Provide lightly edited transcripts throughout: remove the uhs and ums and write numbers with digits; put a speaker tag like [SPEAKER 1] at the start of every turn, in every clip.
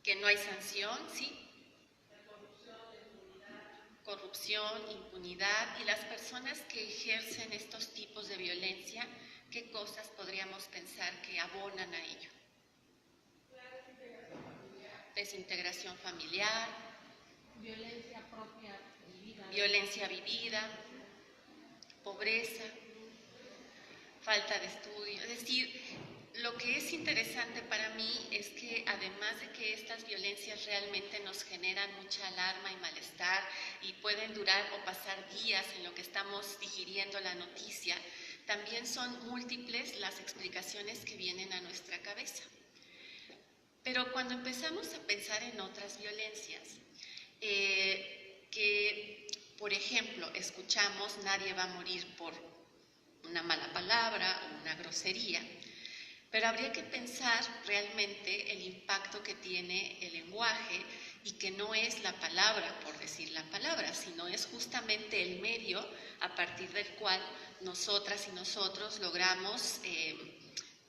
[SPEAKER 1] que no hay sanción, ¿sí? Corrupción, impunidad, y las personas que ejercen estos tipos de violencia, ¿qué cosas podríamos pensar que abonan a ello? Desintegración familiar,
[SPEAKER 2] violencia propia vivida,
[SPEAKER 1] violencia vivida, pobreza, falta de estudio. Es decir, lo que es interesante para mí es que además de que estas violencias realmente nos generan mucha alarma y malestar y pueden durar o pasar días en lo que estamos digiriendo la noticia, también son múltiples las explicaciones que vienen a nuestra cabeza. Pero cuando empezamos a pensar en otras violencias, que por ejemplo escuchamos nadie va a morir por una mala palabra o una grosería, pero habría que pensar realmente el impacto que tiene el lenguaje y que no es la palabra por decir la palabra, sino es justamente el medio a partir del cual nosotras y nosotros logramos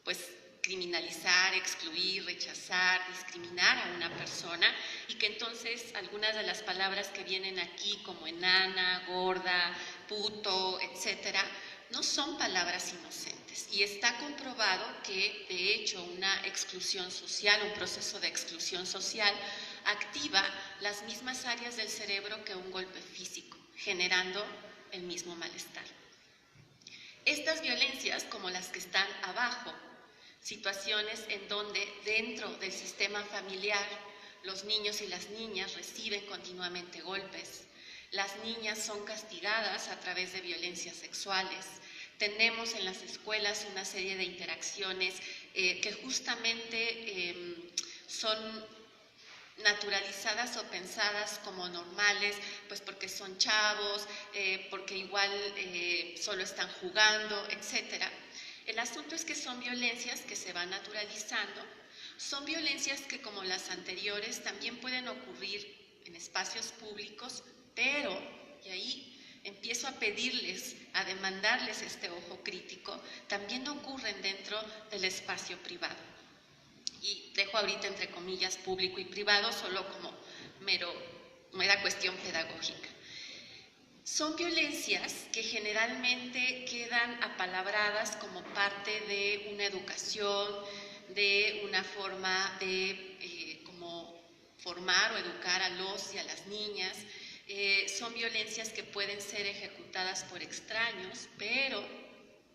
[SPEAKER 1] pues criminalizar, excluir, rechazar, discriminar a una persona, y que entonces algunas de las palabras que vienen aquí como enana, gorda, puto, etcétera, no son palabras inocentes, y está comprobado que de hecho una exclusión social, un proceso de exclusión social activa las mismas áreas del cerebro que un golpe físico, generando el mismo malestar. Estas violencias, como las que están abajo, situaciones en donde dentro del sistema familiar los niños y las niñas reciben continuamente golpes, las niñas son castigadas a través de violencias sexuales, tenemos en las escuelas una serie de interacciones que justamente son naturalizadas o pensadas como normales, pues porque son chavos, porque igual solo están jugando, etcétera. El asunto es que son violencias que se van naturalizando, son violencias que como las anteriores también pueden ocurrir en espacios públicos, pero, y ahí empiezo a pedirles, a demandarles este ojo crítico, también ocurren dentro del espacio privado. Y dejo ahorita entre comillas público y privado solo como mera cuestión pedagógica. Son violencias que generalmente quedan apalabradas como parte de una educación, de una forma de como formar o educar a los y a las niñas. Son violencias que pueden ser ejecutadas por extraños, pero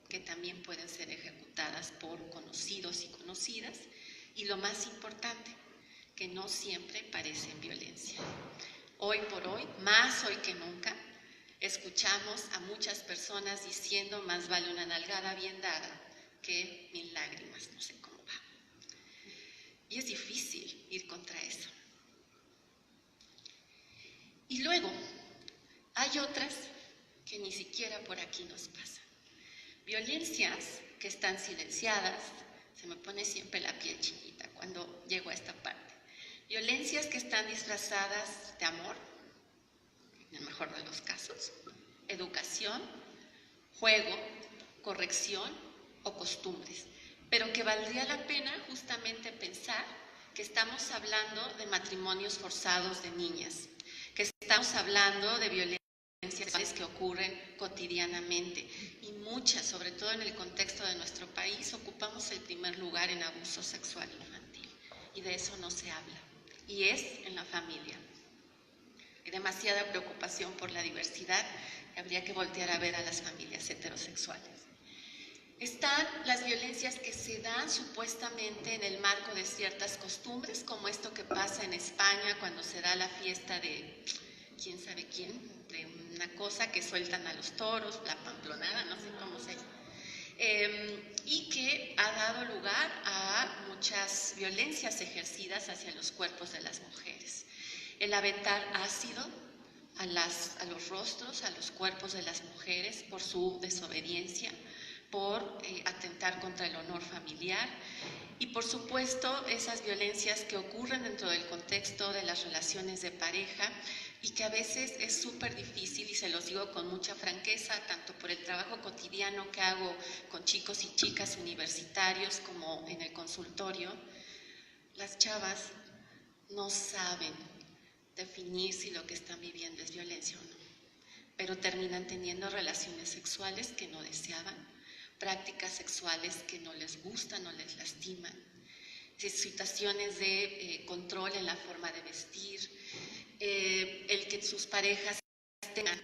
[SPEAKER 1] que también pueden ser ejecutadas por conocidos y conocidas. Y lo más importante, que no siempre parecen violencia. Hoy por hoy, más hoy que nunca, escuchamos a muchas personas diciendo más vale una nalgada bien dada que 1000 lágrimas, no sé cómo va. Y es difícil ir contra eso. Y luego, hay otras que ni siquiera por aquí nos pasan. Violencias que están silenciadas, se me pone siempre la piel chinita cuando llego a esta parte. Violencias que están disfrazadas de amor, en el mejor de los casos, educación, juego, corrección o costumbres, pero que valdría la pena justamente pensar que estamos hablando de matrimonios forzados de niñas, que estamos hablando de violencias que ocurren cotidianamente, y muchas, sobre todo en el contexto de nuestro país, ocupamos el primer lugar en abuso sexual infantil, y de eso no se habla, y es en la familia. Hay demasiada preocupación por la diversidad, y habría que voltear a ver a las familias heterosexuales. Están las violencias que se dan supuestamente en el marco de ciertas costumbres, como esto que pasa en España cuando se da la fiesta de quién sabe quién, de una cosa que sueltan a los toros, la pamplonada, no sé cómo se llama, y que ha dado lugar a muchas violencias ejercidas hacia los cuerpos de las mujeres. El aventar ácido a los rostros, a los cuerpos de las mujeres por su desobediencia, por atentar contra el honor familiar, y por supuesto esas violencias que ocurren dentro del contexto de las relaciones de pareja y que a veces es súper difícil, y se los digo con mucha franqueza, tanto por el trabajo cotidiano que hago con chicos y chicas universitarios como en el consultorio. Las chavas no saben definir si lo que están viviendo es violencia o no, pero terminan teniendo relaciones sexuales que no deseaban, prácticas sexuales que no les gustan, no les lastiman, situaciones de control en la forma de vestir, el que sus parejas tengan,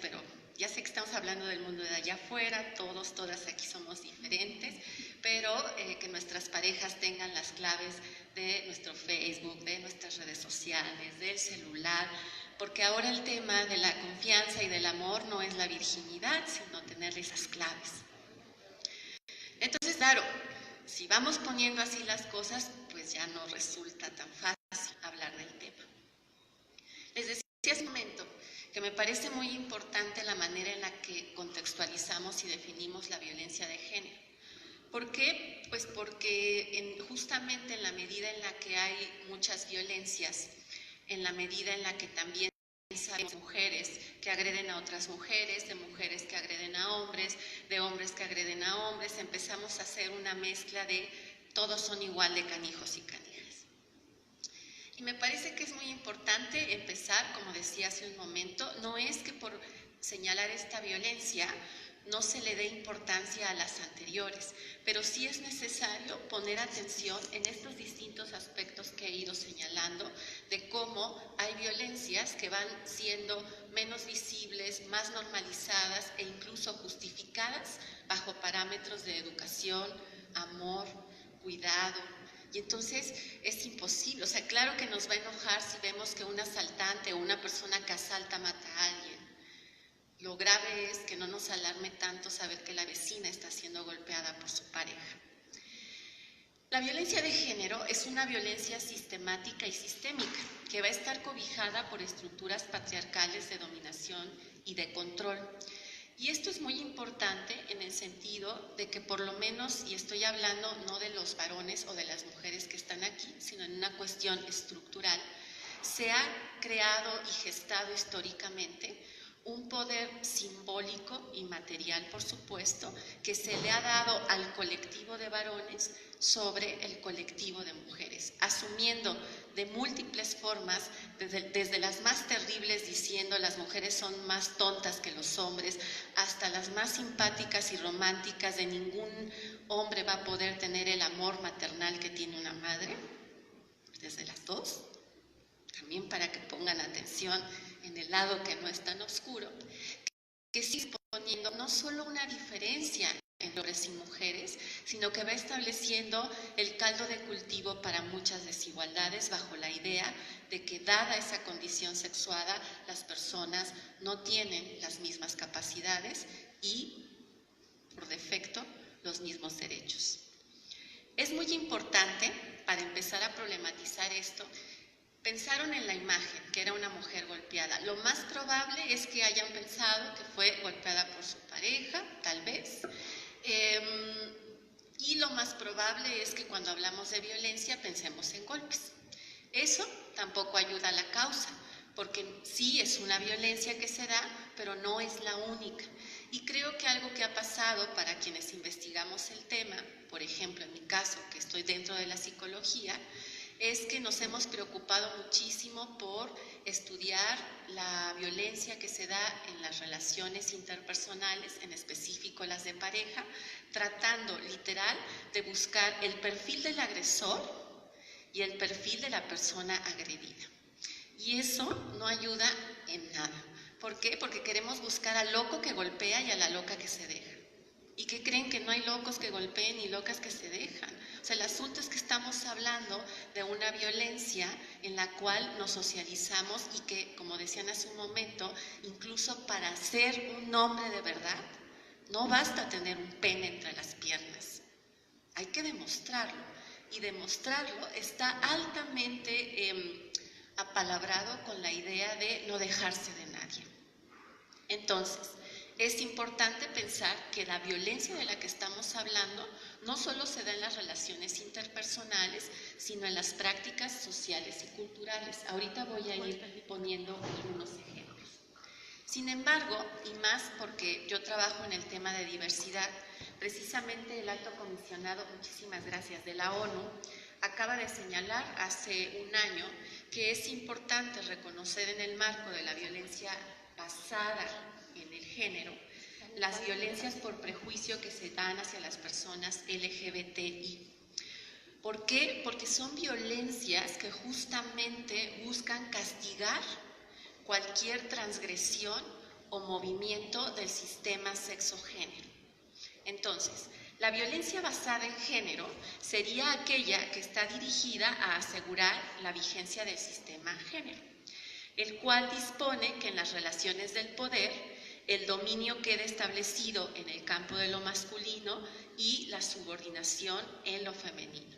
[SPEAKER 1] pero ya sé que estamos hablando del mundo de allá afuera, todos, todas aquí somos diferentes, pero que nuestras parejas tengan las claves de nuestro Facebook, de nuestras redes sociales, del celular, porque ahora el tema de la confianza y del amor no es la virginidad, sino tener esas claves. Entonces, claro, si vamos poniendo así las cosas, pues ya no resulta tan fácil hablar del tema. Les decía hace un momento que me parece muy importante la manera en la que contextualizamos y definimos la violencia de género. ¿Por qué? Pues porque justamente en la medida en la que hay muchas violencias, en la medida en la que también sabemos mujeres que agreden a otras mujeres, de mujeres que agreden a hombres, de hombres que agreden a hombres, empezamos a hacer una mezcla de todos son igual de canijos y canijas. Y me parece que es muy importante empezar, como decía hace un momento, no es que por señalar esta violencia no se le dé importancia a las anteriores, pero sí es necesario poner atención en estos distintos aspectos que he ido señalando, de cómo hay violencias que van siendo menos visibles, más normalizadas e incluso justificadas bajo parámetros de educación, amor, cuidado. Y entonces es imposible, o sea, claro que nos va a enojar si vemos que un asaltante o una persona que asalta mata a alguien. Lo grave es que no nos alarme tanto saber que la vecina está siendo golpeada por su pareja. La violencia de género es una violencia sistemática y sistémica que va a estar cobijada por estructuras patriarcales de dominación y de control. Y esto es muy importante en el sentido de que por lo menos, y estoy hablando no de los varones o de las mujeres que están aquí, sino en una cuestión estructural, se ha creado y gestado históricamente un poder simbólico y material, por supuesto, que se le ha dado al colectivo de varones sobre el colectivo de mujeres, asumiendo de múltiples formas, desde las más terribles diciendo las mujeres son más tontas que los hombres, hasta las más simpáticas y románticas de ningún hombre va a poder tener el amor maternal que tiene una madre, desde las dos, también para que pongan atención en el lado que no es tan oscuro, que sigue poniendo no solo una diferencia entre hombres y mujeres, sino que va estableciendo el caldo de cultivo para muchas desigualdades bajo la idea de que dada esa condición sexuada, las personas no tienen las mismas capacidades y, por defecto, los mismos derechos. Es muy importante, para empezar a problematizar esto, pensaron en la imagen, que era una mujer golpeada. Lo más probable es que hayan pensado que fue golpeada por su pareja, tal vez. Y lo más probable es que cuando hablamos de violencia pensemos en golpes. Eso tampoco ayuda a la causa, porque sí es una violencia que se da, pero no es la única. Y creo que algo que ha pasado para quienes investigamos el tema, por ejemplo en mi caso, que estoy dentro de la psicología, es que nos hemos preocupado muchísimo por estudiar la violencia que se da en las relaciones interpersonales, en específico las de pareja, tratando literal de buscar el perfil del agresor y el perfil de la persona agredida. Y eso no ayuda en nada. ¿Por qué? Porque queremos buscar al loco que golpea y a la loca que se deja. ¿Y qué creen? Que no hay locos que golpeen ni locas que se dejan. O sea, el asunto es que estamos hablando de una violencia en la cual nos socializamos y que, como decían hace un momento, incluso para ser un hombre de verdad, no basta tener un pene entre las piernas. Hay que demostrarlo. Y demostrarlo está altamente apalabrado con la idea de no dejarse de nadie. Entonces, es importante pensar que la violencia de la que estamos hablando no solo se da en las relaciones interpersonales, sino en las prácticas sociales y culturales. Ahorita voy a ir poniendo algunos ejemplos. Sin embargo, y más porque yo trabajo en el tema de diversidad, precisamente el Alto Comisionado, muchísimas gracias, de la ONU, acaba de señalar hace un año que es importante reconocer en el marco de la violencia basada en el género las violencias por prejuicio que se dan hacia las personas LGBTI. ¿Por qué? Porque son violencias que justamente buscan castigar cualquier transgresión o movimiento del sistema sexo-género. Entonces, la violencia basada en género sería aquella que está dirigida a asegurar la vigencia del sistema género, el cual dispone que en las relaciones del poder el dominio quede establecido en el campo de lo masculino y la subordinación en lo femenino.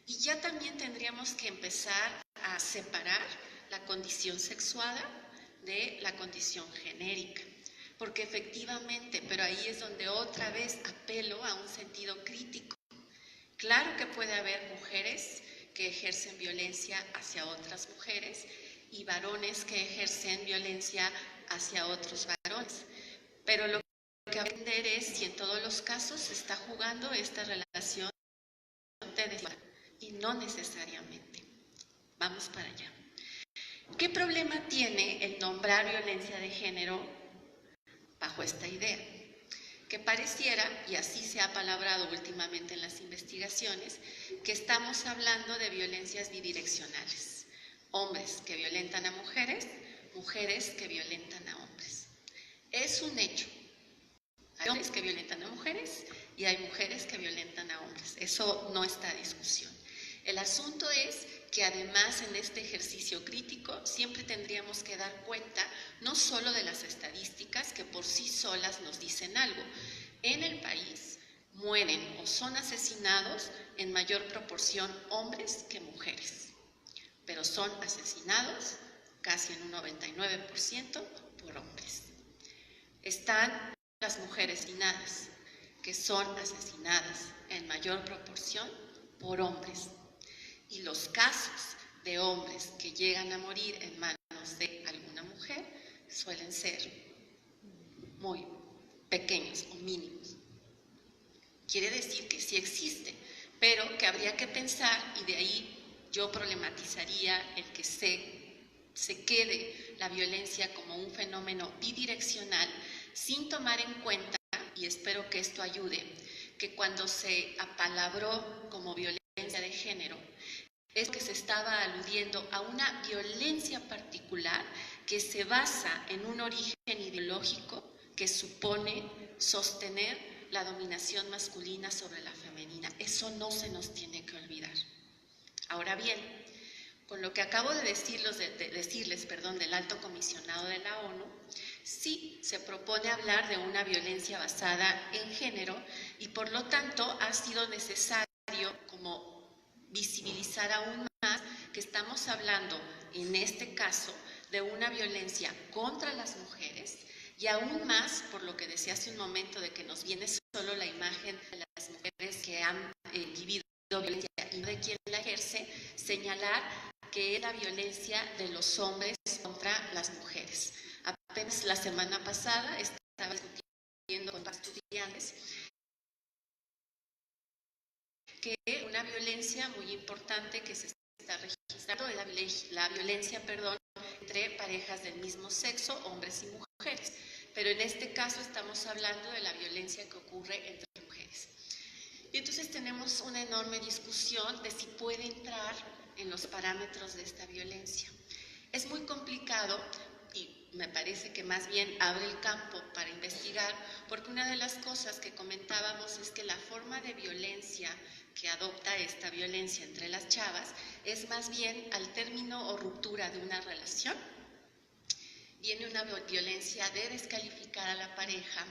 [SPEAKER 1] Y ya también tendríamos que empezar a separar la condición sexuada de la condición genérica, porque efectivamente, pero ahí es donde otra vez apelo a un sentido crítico. Claro que puede haber mujeres que ejercen violencia hacia otras mujeres y varones que ejercen violencia hacia otros varones, pero lo que hay que aprender es si en todos los casos se está jugando esta relación de desigualdad, y no necesariamente. Vamos para allá. ¿Qué problema tiene el nombrar violencia de género bajo esta idea? Que pareciera, y así se ha palabrado últimamente en las investigaciones, que estamos hablando de violencias bidireccionales. Hombres que violentan a mujeres, mujeres que violentan a hombres. Es un hecho. Hay hombres que violentan a mujeres y hay mujeres que violentan a hombres. Eso no está a discusión. El asunto es que además en este ejercicio crítico siempre tendríamos que dar cuenta no solo de las estadísticas que por sí solas nos dicen algo. En el país mueren o son asesinados en mayor proporción hombres que mujeres, pero son asesinados casi en un 99% por hombres. Están las mujeres asesinadas, que son asesinadas en mayor proporción por hombres. Y los casos de hombres que llegan a morir en manos de alguna mujer suelen ser muy pequeños o mínimos. Quiere decir que sí existe, pero que habría que pensar, y de ahí yo problematizaría el que se quede la violencia como un fenómeno bidireccional, sin tomar en cuenta, y espero que esto ayude, que cuando se apalabró como violencia de género, es que se estaba aludiendo a una violencia particular que se basa en un origen ideológico que supone sostener la dominación masculina sobre la femenina. Eso no se nos tiene que olvidar. Ahora bien, con lo que acabo de decirles, del Alto Comisionado de la ONU, sí se propone hablar de una violencia basada en género y por lo tanto ha sido necesario como visibilizar aún más que estamos hablando en este caso de una violencia contra las mujeres y aún más por lo que decía hace un momento de que nos viene solo la imagen de las mujeres que han vivido violencia y no de quien la ejerce, señalar que es la violencia de los hombres contra las mujeres. Apenas la semana pasada estaba discutiendo con estudiantes que una violencia muy importante que se está registrando es la violencia entre parejas del mismo sexo, hombres y mujeres. Pero en este caso estamos hablando de la violencia que ocurre entre mujeres. Y entonces tenemos una enorme discusión de si puede entrar en los parámetros de esta violencia. Es muy complicado y me parece que más bien abre el campo para investigar, porque una de las cosas que comentábamos es que la forma de violencia que adopta esta violencia entre las chavas es más bien al término o ruptura de una relación. Viene una violencia de descalificar a la pareja,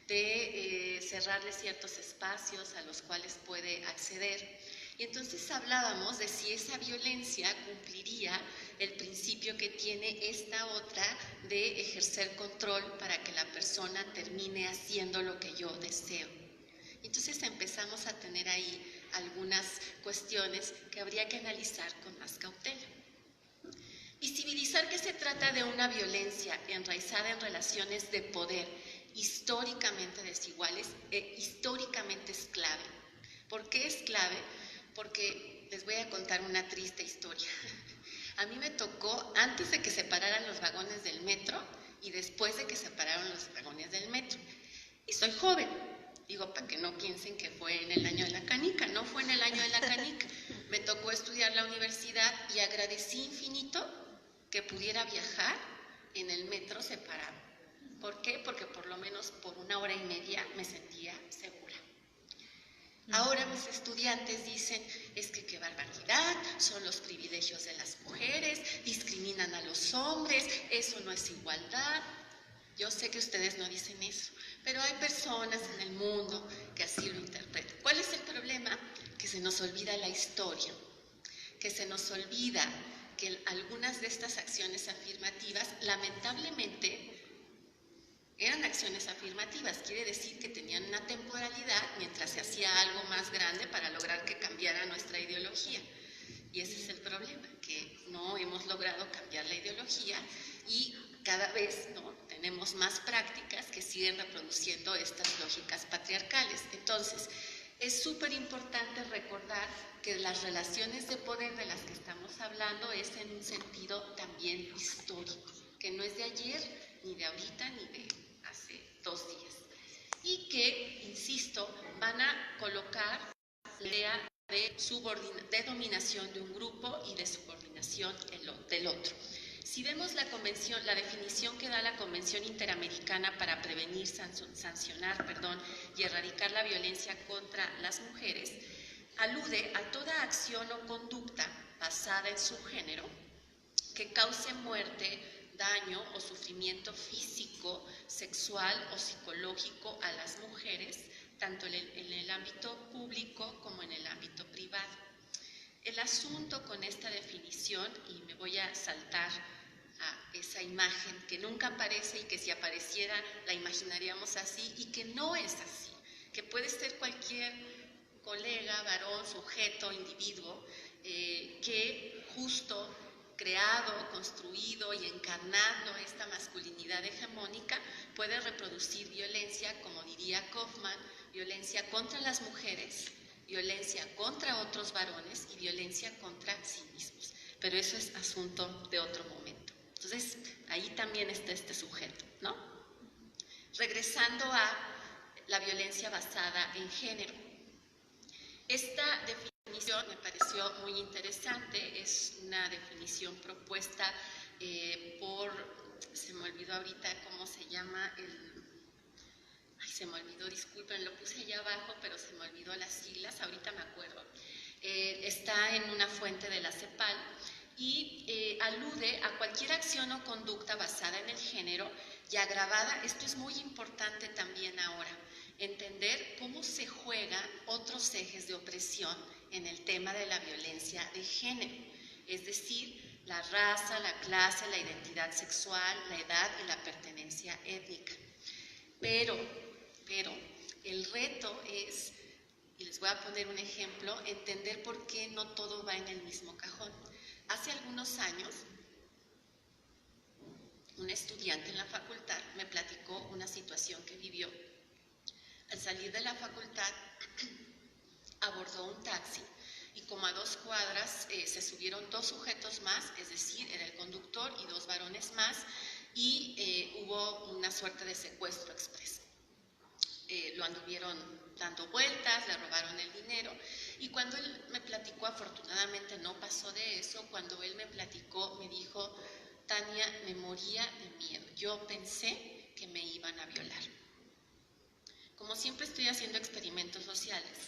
[SPEAKER 1] de cerrarle ciertos espacios a los cuales puede acceder. Y entonces hablábamos de si esa violencia cumpliría el principio que tiene esta otra de ejercer control para que la persona termine haciendo lo que yo deseo. Entonces empezamos a tener ahí algunas cuestiones que habría que analizar con más cautela. Visibilizar que se trata de una violencia enraizada en relaciones de poder históricamente desiguales históricamente es clave. ¿Por qué es clave? porque les voy a contar una triste historia. A mí me tocó antes de que se pararan los vagones del metro y después de que se pararon los vagones del metro. Y soy joven, digo, para que no piensen que fue en el año de la canica, no fue en el año de la canica. Me tocó estudiar la universidad y agradecí infinito que pudiera viajar en el metro separado. ¿Por qué? Porque por lo menos por 1 hora y media me sentía segura. Ahora mis estudiantes dicen, es que qué barbaridad, son los privilegios de las mujeres, discriminan a los hombres, eso no es igualdad. Yo sé que ustedes no dicen eso, pero hay personas en el mundo que así lo interpretan. ¿Cuál es el problema? Que se nos olvida la historia, que se nos olvida que algunas de estas acciones afirmativas, lamentablemente, eran acciones afirmativas, quiere decir que tenían una temporalidad mientras se hacía algo más grande para lograr que cambiara nuestra ideología. Y ese es el problema, que no hemos logrado cambiar la ideología y cada vez tenemos más prácticas que siguen reproduciendo estas lógicas patriarcales. Entonces, es súper importante recordar que las relaciones de poder de las que estamos hablando es en un sentido también histórico, que no es de ayer, ni de ahorita, ni de hace 2 días. Y que, insisto, van a colocar la idea de dominación de un grupo y de subordinación del otro. Si vemos la definición que da la Convención Interamericana para prevenir, sancionar y erradicar la violencia contra las mujeres, alude a toda acción o conducta basada en su género que cause muerte, daño o sufrimiento físico, sexual o psicológico a las mujeres, tanto en el ámbito público como en el ámbito privado. El asunto con esta definición, y me voy a saltar a esa imagen que nunca aparece y que si apareciera la imaginaríamos así y que no es así, que puede ser cualquier colega, varón, sujeto, individuo, que justo creado, construido y encarnando esta masculinidad hegemónica puede reproducir violencia, como diría Kaufman, violencia contra las mujeres, violencia contra otros varones y violencia contra sí mismos. Pero eso es asunto de otro momento. Entonces, ahí también está este sujeto, ¿no? Regresando a la violencia basada en género. Esta definición me pareció muy interesante, es una definición propuesta se me olvidó ahorita cómo se llama se me olvidó, disculpen, lo puse allá abajo, pero se me olvidó las siglas, ahorita me acuerdo. Está en una fuente de la CEPAL y alude a cualquier acción o conducta basada en el género y agravada. Esto es muy importante también ahora, entender cómo se juegan otros ejes de opresión en el tema de la violencia de género, es decir, la raza, la clase, la identidad sexual, la edad y la pertenencia étnica. Pero el reto es, y les voy a poner un ejemplo, entender por qué no todo va en el mismo cajón. Hace algunos años, un estudiante en la facultad me platicó una situación que vivió. Al salir de la facultad, abordó un taxi y como a 2 cuadras se subieron 2 sujetos más, es decir, era el conductor y 2 varones más, y hubo una suerte de secuestro expreso. Lo anduvieron dando vueltas, le robaron el dinero, y cuando él me platicó, afortunadamente no pasó de eso, cuando él me platicó, me dijo: Tania, me moría de miedo, yo pensé que me iban a violar. Como siempre estoy haciendo experimentos sociales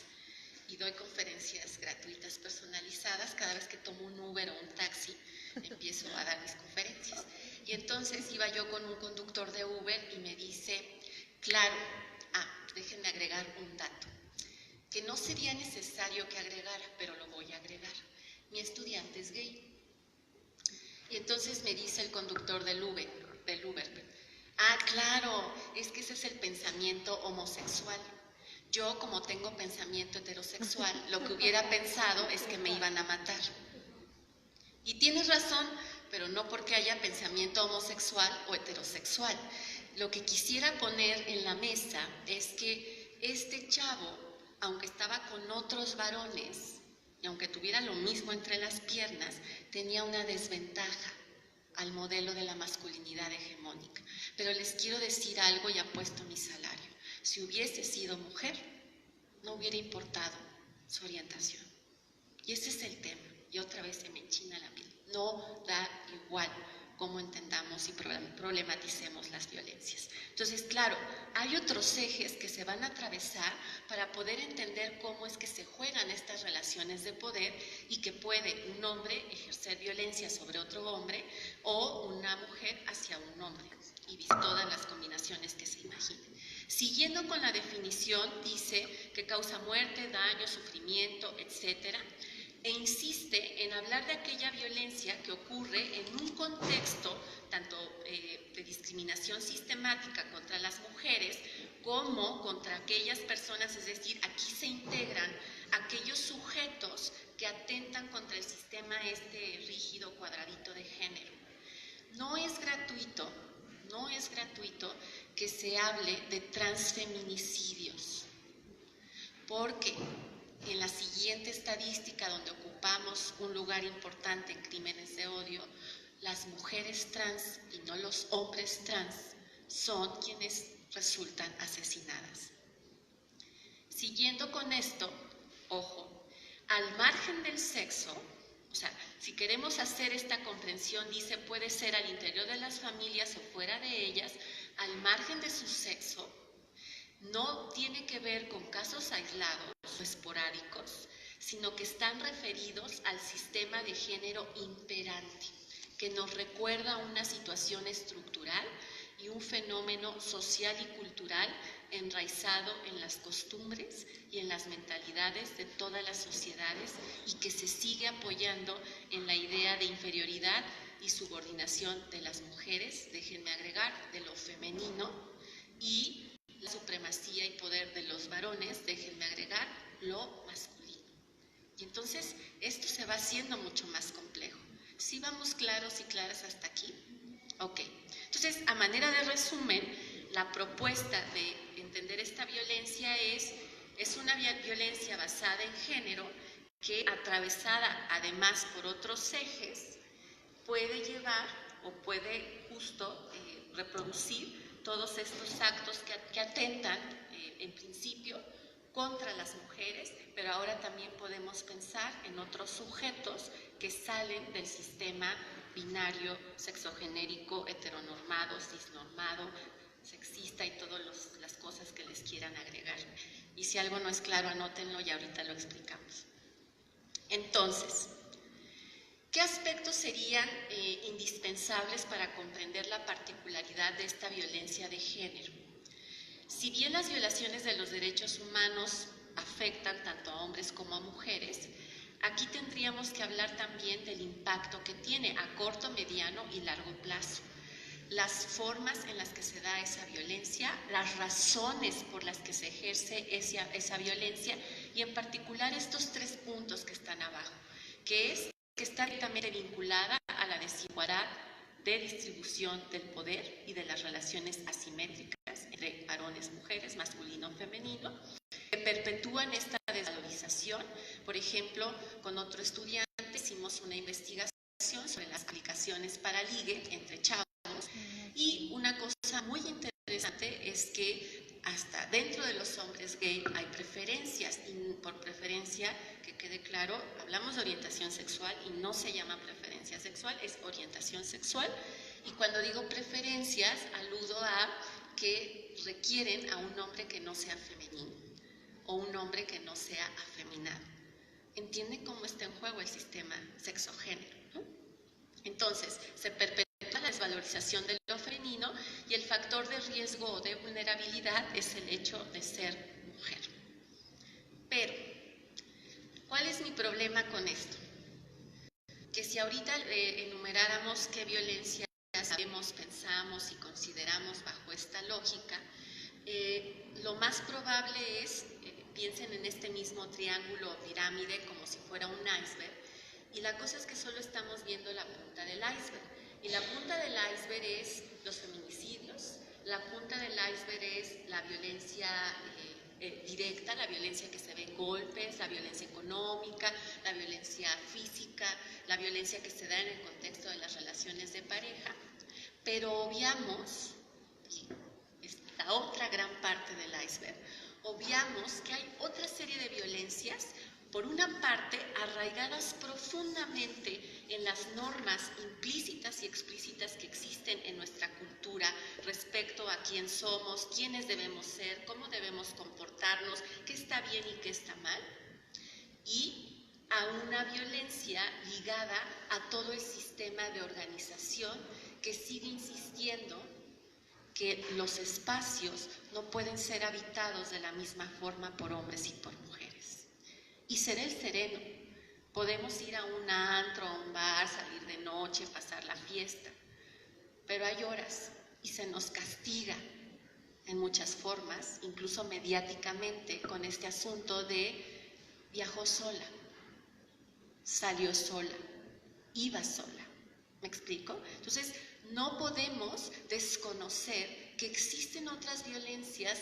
[SPEAKER 1] y doy conferencias gratuitas personalizadas, cada vez que tomo un Uber o un taxi, empiezo a dar mis conferencias. Y entonces iba yo con un conductor de Uber y me dice: claro, déjenme agregar un dato, que no sería necesario que agregara, pero lo voy a agregar. Mi estudiante es gay. Y entonces me dice el conductor del Uber, claro, es que ese es el pensamiento homosexual. Yo, como tengo pensamiento heterosexual, lo que hubiera pensado es que me iban a matar. Y tienes razón, pero no porque haya pensamiento homosexual o heterosexual. Lo que quisiera poner en la mesa es que este chavo, aunque estaba con otros varones, y aunque tuviera lo mismo entre las piernas, tenía una desventaja al modelo de la masculinidad hegemónica. Pero les quiero decir algo y apuesto mi salario. Si hubiese sido mujer, no hubiera importado su orientación. Y ese es el tema. Y otra vez se me enchina la piel. No da igual cómo entendamos y problematicemos las violencias. Entonces, claro, hay otros ejes que se van a atravesar para poder entender cómo es que se juegan estas relaciones de poder y que puede un hombre ejercer violencia sobre otro hombre o una mujer hacia un hombre, y todas las combinaciones que se imaginen. Siguiendo con la definición, dice que causa muerte, daño, sufrimiento, etc., e insiste en hablar de aquella violencia que ocurre en un contexto tanto de discriminación sistemática contra las mujeres como contra aquellas personas, es decir, aquí se integran aquellos sujetos que atentan contra el sistema rígido cuadradito de género. No es gratuito que se hable de transfeminicidios, porque en la siguiente estadística, donde ocupamos un lugar importante en crímenes de odio, las mujeres trans y no los hombres trans son quienes resultan asesinadas. Siguiendo con esto, ojo, al margen del sexo, o sea, si queremos hacer esta comprensión, dice, puede ser al interior de las familias o fuera de ellas, al margen de su sexo, no tiene que ver con casos aislados o esporádicos, sino que están referidos al sistema de género imperante, que nos recuerda una situación estructural y un fenómeno social y cultural enraizado en las costumbres y en las mentalidades de todas las sociedades y que se sigue apoyando en la idea de inferioridad y subordinación de las mujeres, déjenme agregar, de lo femenino, y la supremacía y poder de los varones, déjenme agregar, lo masculino. Y entonces esto se va haciendo mucho más complejo. ¿Sí vamos claros y claras hasta aquí? Ok. Entonces, a manera de resumen, la propuesta de entender esta violencia es una violencia basada en género que, atravesada además por otros ejes, puede llevar o puede justo reproducir todos estos actos que atentan, en principio, contra las mujeres, pero ahora también podemos pensar en otros sujetos que salen del sistema binario, sexogenérico, heteronormado, cisnormado, sexista y todas las cosas que les quieran agregar. Y si algo no es claro, anótenlo y ahorita lo explicamos. Entonces, ¿qué aspectos serían indispensables para comprender la particularidad de esta violencia de género? Si bien las violaciones de los derechos humanos afectan tanto a hombres como a mujeres, aquí tendríamos que hablar también del impacto que tiene a corto, mediano y largo plazo. Las formas en las que se da esa violencia, las razones por las que se ejerce esa violencia y en particular estos 3 puntos que están abajo, que está directamente vinculada a la desigualdad de distribución del poder y de las relaciones asimétricas entre varones, mujeres, masculino, femenino, que perpetúan esta desvalorización. Por ejemplo, con otro estudiante hicimos una investigación sobre las aplicaciones para ligue entre chavos y una cosa muy interesante es que hasta dentro de los hombres gay hay preferencias, y por preferencia, que quede claro, hablamos de orientación sexual y no se llama preferencia sexual, es orientación sexual, y cuando digo preferencias aludo a que requieren a un hombre que no sea femenino o un hombre que no sea afeminado. ¿Entienden cómo está en juego el sistema sexogénero, ¿no? Entonces, se perpetúa la desvalorización de lo femenino y el factor de riesgo o de vulnerabilidad es el hecho de ser mujer. Pero, ¿cuál es mi problema con esto? Que si ahorita enumeráramos qué violencia sabemos, pensamos y consideramos bajo esta lógica, lo más probable es, piensen en este mismo triángulo o pirámide como si fuera un iceberg, y la cosa es que solo estamos viendo la punta del iceberg. Y la punta del iceberg es los feminicidios, la punta del iceberg es la violencia directa, la violencia que se ve en golpes, la violencia económica, la violencia física, la violencia que se da en el contexto de las relaciones de pareja, pero obviamos, y es la otra gran parte del iceberg, obviamos que hay otra serie de violencias, por una parte, arraigadas profundamente en las normas implícitas y explícitas que existen en nuestra cultura respecto a quién somos, quiénes debemos ser, cómo debemos comportarnos, qué está bien y qué está mal, y a una violencia ligada a todo el sistema de organización que sigue insistiendo que los espacios no pueden ser habitados de la misma forma por hombres y por mujeres. Y ser el sereno. Podemos ir a un antro, a un bar, salir de noche, pasar la fiesta, pero hay horas y se nos castiga en muchas formas, incluso mediáticamente, con este asunto de viajó sola, salió sola, iba sola. ¿Me explico? Entonces, no podemos desconocer que existen otras violencias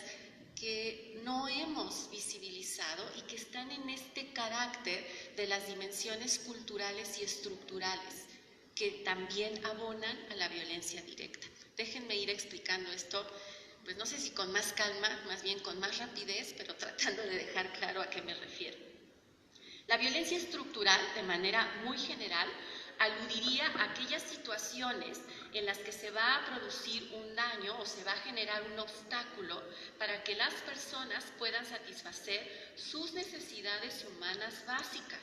[SPEAKER 1] que no hemos visibilizado y que están en este carácter de las dimensiones culturales y estructurales que también abonan a la violencia directa. Déjenme ir explicando esto, pues no sé si con más calma, más bien con más rapidez, pero tratando de dejar claro a qué me refiero. La violencia estructural, de manera muy general, aludiría a aquellas situaciones en las que se va a producir un daño o se va a generar un obstáculo para que las personas puedan satisfacer sus necesidades humanas básicas: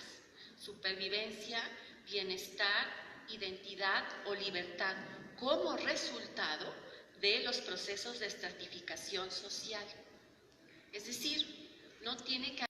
[SPEAKER 1] supervivencia, bienestar, identidad o libertad, como resultado de los procesos de estratificación social. Es decir, no tiene que